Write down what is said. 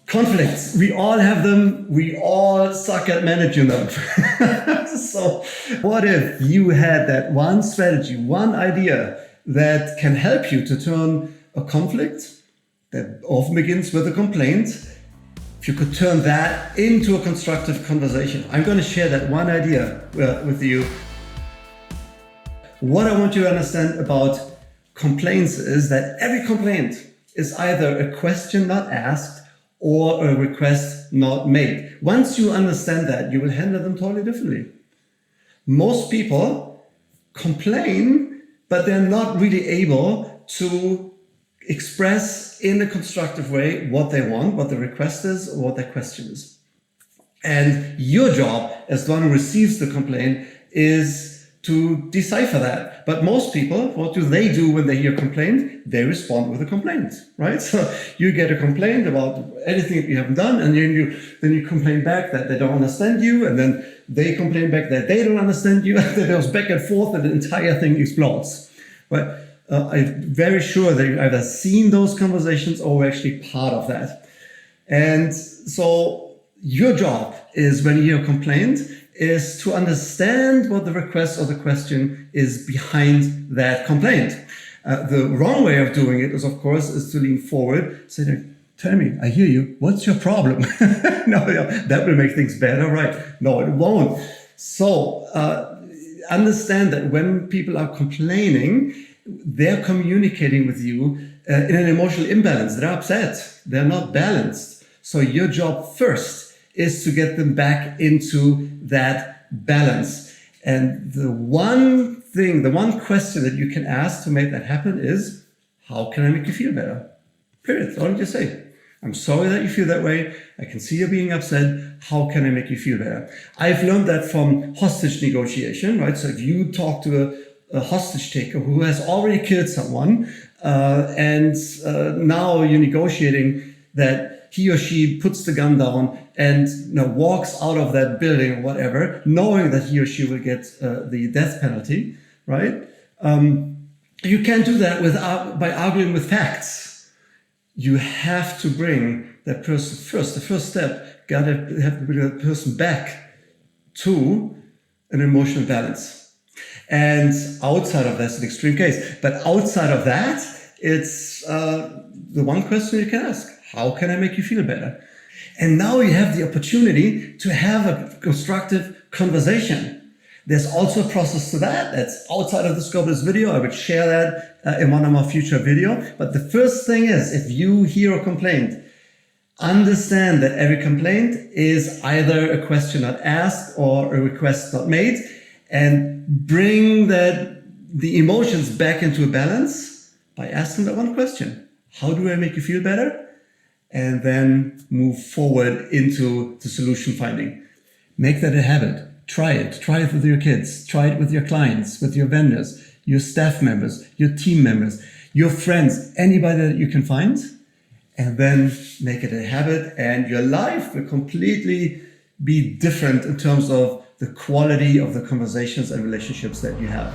Conflicts, we all have them, we all suck at managing them. So what if you had that one strategy, one idea that can help you to turn a conflict that often begins with a complaint, if you could turn that into a constructive conversation? I'm going to share that one idea with you. What I want you to understand about complaints is that every complaint is either a question not asked or a request not made. Once you understand that, you will handle them totally differently. Most people complain, but they're not really able to express in a constructive way what they want, what the request is, or what their question is. And your job as the one who receives the complaint is to decipher that. But most people, what do they do when they hear a complaint? They respond with a complaint, right? So you get a complaint about anything that you haven't done, and then you complain back that they don't understand you, and then they complain back that they don't understand you, and then it goes back and forth, and the entire thing explodes. But I'm very sure that you've either seen those conversations or were actually part of that. And so your job is, when you hear a complaint, is to understand what the request or the question is behind that complaint. The wrong way of doing it is, of course, is to lean forward, say, tell me, I hear you, what's your problem? No, that will make things better, right? No, it won't. So understand that when people are complaining, they're communicating with you in an emotional imbalance. They're upset, they're not balanced. So your job first is to get them back into that balance. And the one question that you can ask to make that happen is, how can I make you feel better? Period. All you just say. I'm sorry that you feel that way. I can see you're being upset. How can I make you feel better? I've learned that from hostage negotiation, right? So if you talk to a hostage taker who has already killed someone, and now you're negotiating that he or she puts the gun down and walks out of that building or whatever, knowing that he or she will get the death penalty, right? You can't do that by arguing with facts. You have to bring that person first. The first step, have to bring that person back to an emotional balance. And outside of that's an extreme case, but outside of that, it's the one question you can ask: how can I make you feel better? And now you have the opportunity to have a constructive conversation. There's also a process to that that's outside of the scope of this video. I would share that in one of my future videos. But the first thing is, if you hear a complaint, understand that every complaint is either a question not asked or a request not made, and bring the emotions back into a balance by asking that one question: how do I make you feel better? And then move forward into the solution finding. Make that a habit. Try it. Try it with your kids. Try it with your clients, with your vendors, your staff members, your team members, your friends, anybody that you can find. And then make it a habit, and your life will completely be different in terms of the quality of the conversations and relationships that you have.